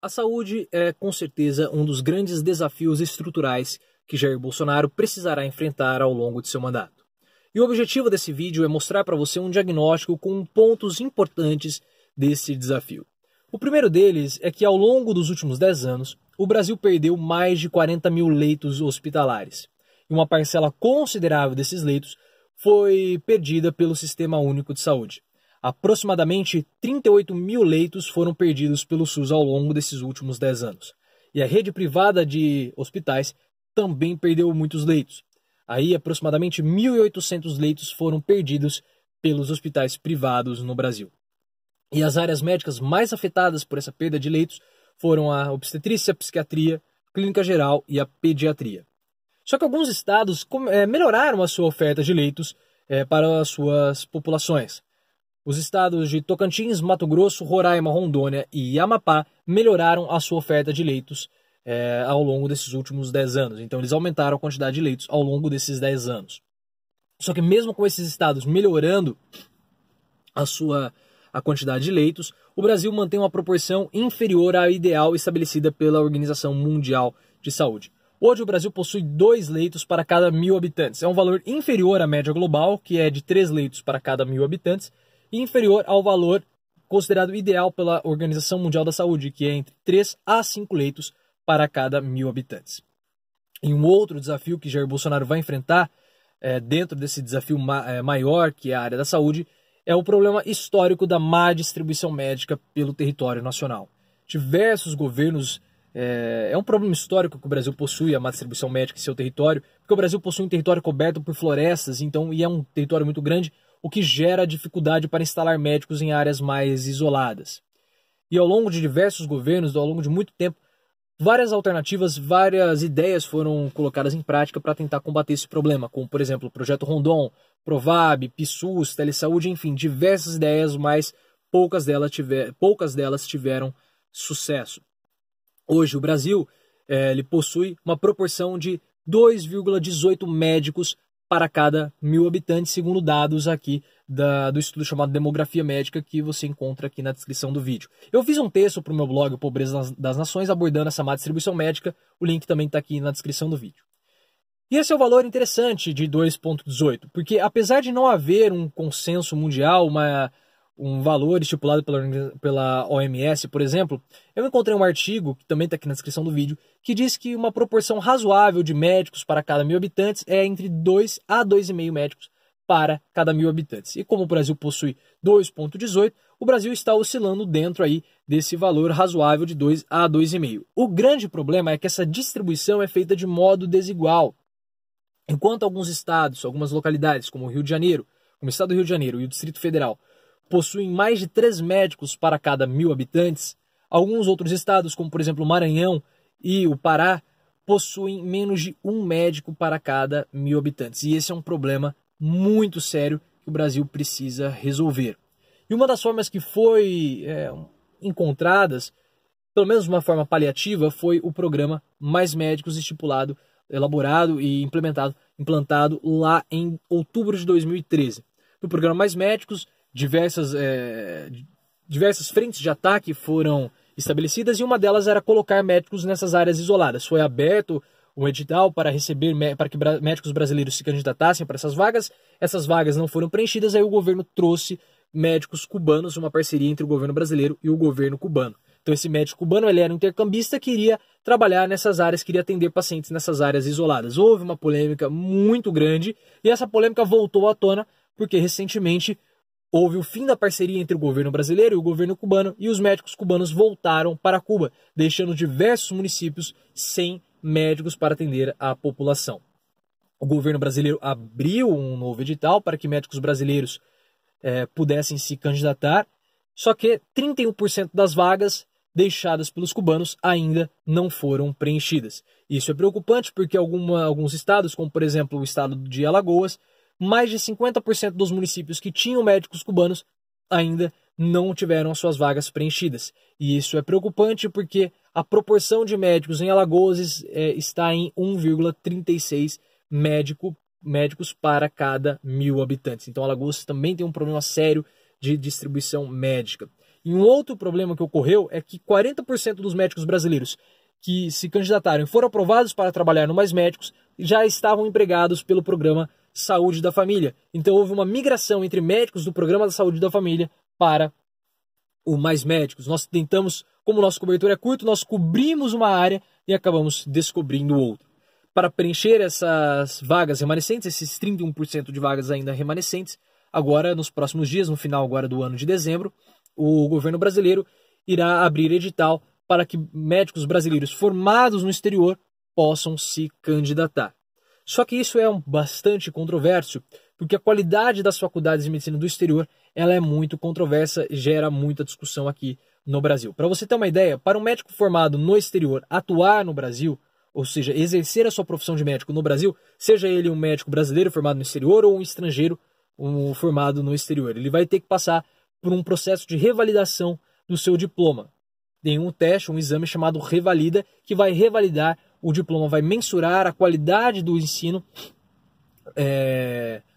A saúde é, com certeza, um dos grandes desafios estruturais que Jair Bolsonaro precisará enfrentar ao longo de seu mandato. E o objetivo desse vídeo é mostrar para você um diagnóstico com pontos importantes desse desafio. O primeiro deles é que ao longo dos últimos 10 anos, o Brasil perdeu mais de 40 mil leitos hospitalares. E uma parcela considerável desses leitos foi perdida pelo Sistema Único de Saúde. Aproximadamente 38 mil leitos foram perdidos pelo SUS ao longo desses últimos 10 anos. E a rede privada de hospitais também perdeu muitos leitos. Aí, aproximadamente 1.800 leitos foram perdidos pelos hospitais privados no Brasil. E as áreas médicas mais afetadas por essa perda de leitos foram a obstetrícia, a psiquiatria, a clínica geral e a pediatria. Só que alguns estados melhoraram a sua oferta de leitos para as suas populações. Os estados de Tocantins, Mato Grosso, Roraima, Rondônia e Amapá melhoraram a sua oferta de leitos ao longo desses últimos 10 anos. Então eles aumentaram a quantidade de leitos ao longo desses 10 anos. Só que mesmo com esses estados melhorando a quantidade de leitos, o Brasil mantém uma proporção inferior à ideal estabelecida pela Organização Mundial de Saúde. Hoje o Brasil possui 2 leitos para cada 1.000 habitantes. É um valor inferior à média global, que é de 3 leitos para cada 1.000 habitantes, e inferior ao valor considerado ideal pela Organização Mundial da Saúde, que é entre 3 a 5 leitos para cada 1.000 habitantes. E um outro desafio que Jair Bolsonaro vai enfrentar, dentro desse desafio maior, que é a área da saúde, é o problema histórico da má distribuição médica pelo território nacional. Diversos governos... É um problema histórico que o Brasil possui, a má distribuição médica em seu território, porque o Brasil possui um território coberto por florestas, e é um território muito grande, o que gera dificuldade para instalar médicos em áreas mais isoladas. E ao longo de diversos governos, ao longo de muito tempo, várias alternativas, várias ideias foram colocadas em prática para tentar combater esse problema, como, por exemplo, o Projeto Rondon, Provab, PSUS, Telesaúde, enfim, diversas ideias, mas poucas delas tiveram sucesso. Hoje, o Brasil ele possui uma proporção de 2,18 médicos para cada 1.000 habitantes, segundo dados aqui do estudo chamado Demografia Médica, que você encontra aqui na descrição do vídeo. Eu fiz um texto para o meu blog, o Pobreza das Nações, abordando essa má distribuição médica. O link também está aqui na descrição do vídeo. E esse é o valor interessante de 2,18, porque apesar de não haver um consenso mundial, um valor estipulado pela OMS, por exemplo, eu encontrei um artigo, que também está aqui na descrição do vídeo, que diz que uma proporção razoável de médicos para cada 1.000 habitantes é entre 2 a 2,5 médicos para cada 1.000 habitantes. E como o Brasil possui 2,18, o Brasil está oscilando dentro aí desse valor razoável de 2 a 2,5. O grande problema é que essa distribuição é feita de modo desigual. Enquanto alguns estados, algumas localidades, como o Rio de Janeiro, como o estado do Rio de Janeiro e o Distrito Federal, possuem mais de 3 médicos para cada 1.000 habitantes, alguns outros estados, como por exemplo o Maranhão e o Pará, possuem menos de 1 médico para cada 1.000 habitantes. E esse é um problema muito sério que o Brasil precisa resolver. E uma das formas que foi encontradas, pelo menos de uma forma paliativa, foi o programa Mais Médicos estipulado, elaborado e implantado lá em outubro de 2013. No programa Mais Médicos, diversas frentes de ataque foram estabelecidas e uma delas era colocar médicos nessas áreas isoladas. Foi aberto um edital para que médicos brasileiros se candidatassem para essas vagas não foram preenchidas, aí o governo trouxe médicos cubanos, uma parceria entre o governo brasileiro e o governo cubano. Então esse médico cubano ele era um intercambista, queria trabalhar nessas áreas, queria atender pacientes nessas áreas isoladas. Houve uma polêmica muito grande e essa polêmica voltou à tona porque recentemente houve o fim da parceria entre o governo brasileiro e o governo cubano e os médicos cubanos voltaram para Cuba, deixando diversos municípios sem médicos para atender a população. O governo brasileiro abriu um novo edital para que médicos brasileiros pudessem se candidatar, só que 31% das vagas deixadas pelos cubanos ainda não foram preenchidas. Isso é preocupante porque alguns estados, como por exemplo o estado de Alagoas, mais de 50% dos municípios que tinham médicos cubanos ainda não tiveram as suas vagas preenchidas. E isso é preocupante porque a proporção de médicos em Alagoas está em 1,36 médicos para cada 1.000 habitantes. Então Alagoas também tem um problema sério de distribuição médica. E um outro problema que ocorreu é que 40% dos médicos brasileiros que se candidataram e foram aprovados para trabalhar no Mais Médicos já estavam empregados pelo programa Saúde da Família. Então houve uma migração entre médicos do programa da Saúde da Família para o Mais Médicos. Nós tentamos, como o nosso cobertor é curto, nós cobrimos uma área e acabamos descobrindo outra. Para preencher essas vagas remanescentes, esses 31% de vagas ainda remanescentes, agora, nos próximos dias, no final agora do ano de dezembro, o governo brasileiro irá abrir edital para que médicos brasileiros formados no exterior possam se candidatar. Só que isso é bastante controverso, porque a qualidade das faculdades de medicina do exterior ela é muito controversa e gera muita discussão aqui no Brasil. Para você ter uma ideia, para um médico formado no exterior atuar no Brasil, ou seja, exercer a sua profissão de médico no Brasil, seja ele um médico brasileiro formado no exterior ou um estrangeiro formado no exterior, ele vai ter que passar por um processo de revalidação do seu diploma. Tem um teste, um exame chamado Revalida, que vai revalidar o diploma, vai mensurar a qualidade do ensino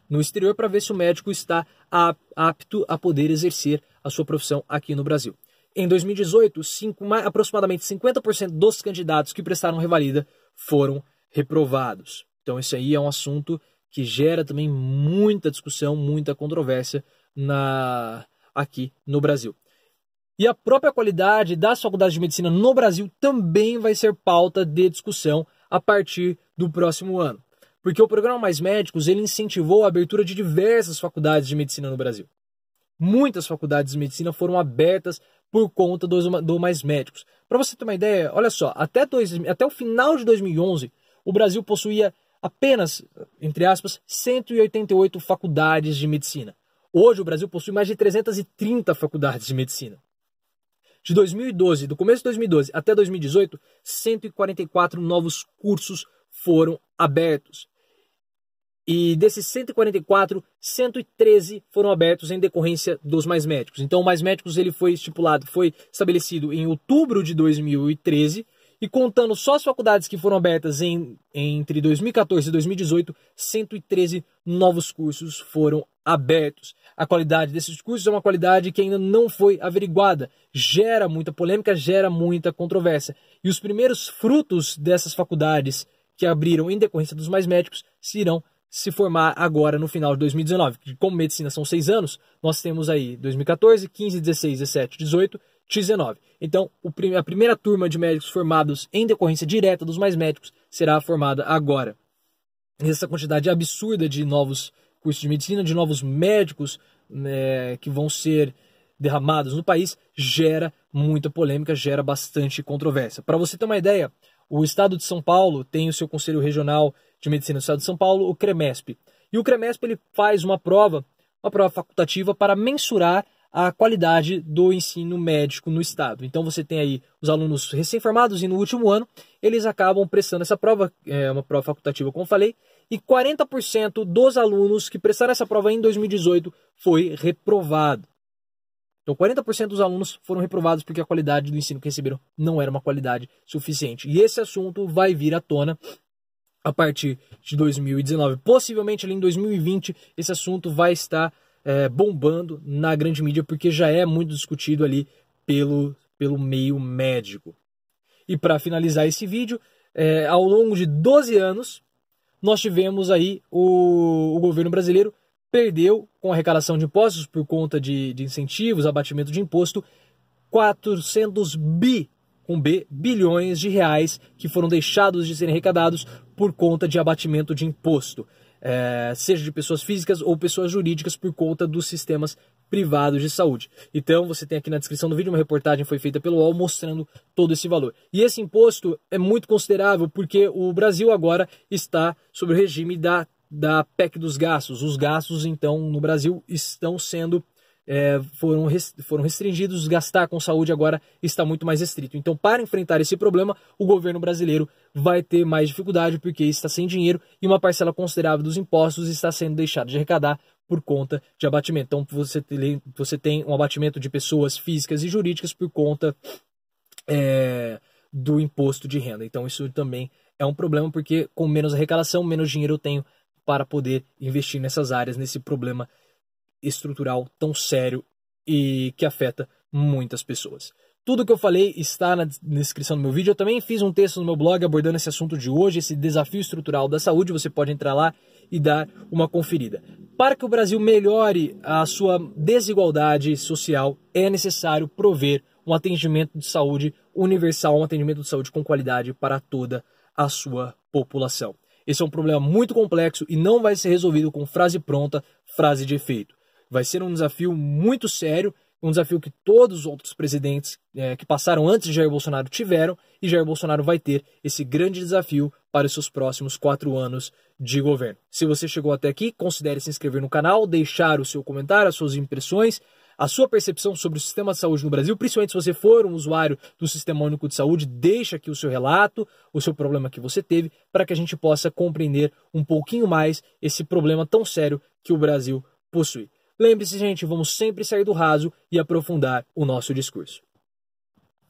no exterior para ver se o médico está apto a poder exercer a sua profissão aqui no Brasil. Em 2018, aproximadamente 50% dos candidatos que prestaram revalida foram reprovados. Então, isso aí é um assunto que gera também muita discussão, muita controvérsia aqui no Brasil. E a própria qualidade das faculdades de medicina no Brasil também vai ser pauta de discussão a partir do próximo ano. Porque o programa Mais Médicos ele incentivou a abertura de diversas faculdades de medicina no Brasil. Muitas faculdades de medicina foram abertas por conta do Mais Médicos. Para você ter uma ideia, olha só, até o final de 2011, o Brasil possuía apenas, entre aspas, 188 faculdades de medicina. Hoje o Brasil possui mais de 330 faculdades de medicina. De 2012, do começo de 2012 até 2018, 144 novos cursos foram abertos. E desses 144, 113 foram abertos em decorrência dos Mais Médicos. Então, o Mais Médicos ele foi estabelecido em outubro de 2013, e contando só as faculdades que foram abertas entre 2014 e 2018, 113 novos cursos foram abertos. A qualidade desses cursos é uma qualidade que ainda não foi averiguada. Gera muita polêmica, gera muita controvérsia. E os primeiros frutos dessas faculdades que abriram em decorrência dos Mais Médicos irão se formar agora no final de 2019. Como medicina são 6 anos, nós temos aí 2014, 15, 16, 17, 18, 19. Então, a primeira turma de médicos formados em decorrência direta dos Mais Médicos será formada agora. Essa quantidade absurda de novos cursos de medicina, de novos médicos que vão ser derramados no país, gera muita polêmica, gera bastante controvérsia. Para você ter uma ideia, o estado de São Paulo tem o seu Conselho Regional de Medicina do Estado de São Paulo, o CREMESP. E o CREMESP ele faz uma prova facultativa para mensurar a qualidade do ensino médico no estado. Então você tem aí os alunos recém-formados e no último ano eles acabam prestando essa prova, uma prova facultativa como eu falei, e 40% dos alunos que prestaram essa prova em 2018 foi reprovado. Então 40% dos alunos foram reprovados porque a qualidade do ensino que receberam não era uma qualidade suficiente. E esse assunto vai vir à tona a partir de 2019. Possivelmente ali em 2020 esse assunto vai estar bombando na grande mídia, porque já é muito discutido ali pelo meio médico. E para finalizar esse vídeo, ao longo de 12 anos, nós tivemos aí o governo brasileiro perdeu com a arrecadação de impostos por conta de incentivos, abatimento de imposto, 400 bilhões de reais que foram deixados de serem arrecadados por conta de abatimento de imposto. Seja de pessoas físicas ou pessoas jurídicas por conta dos sistemas privados de saúde. Então você tem aqui na descrição do vídeo uma reportagem que foi feita pelo UOL mostrando todo esse valor. E esse imposto é muito considerável porque o Brasil agora está sob o regime da PEC dos gastos. Os gastos então no Brasil estão sendo foram restringidos, gastar com saúde agora está muito mais restrito. Então, para enfrentar esse problema, o governo brasileiro vai ter mais dificuldade porque está sem dinheiro e uma parcela considerável dos impostos está sendo deixada de arrecadar por conta de abatimento. Então, você tem um abatimento de pessoas físicas e jurídicas por conta do imposto de renda. Então, isso também é um problema porque com menos arrecadação, menos dinheiro eu tenho para poder investir nessas áreas, nesse problema estrutural tão sério e que afeta muitas pessoas. Tudo que eu falei está na descrição do meu vídeo. Eu também fiz um texto no meu blog abordando esse assunto de hoje, esse desafio estrutural da saúde. Você pode entrar lá e dar uma conferida. Para que o Brasil melhore a sua desigualdade social, é necessário prover um atendimento de saúde universal, um atendimento de saúde com qualidade para toda a sua população. Esse é um problema muito complexo e não vai ser resolvido com frase pronta, frase de efeito. Vai ser um desafio muito sério, um desafio que todos os outros presidentes que passaram antes de Jair Bolsonaro tiveram, e Jair Bolsonaro vai ter esse grande desafio para os seus próximos 4 anos de governo. Se você chegou até aqui, considere se inscrever no canal, deixar o seu comentário, as suas impressões, a sua percepção sobre o sistema de saúde no Brasil, principalmente se você for um usuário do Sistema Único de Saúde, deixa aqui o seu relato, o seu problema que você teve, para que a gente possa compreender um pouquinho mais esse problema tão sério que o Brasil possui. Lembre-se, gente, vamos sempre sair do raso e aprofundar o nosso discurso.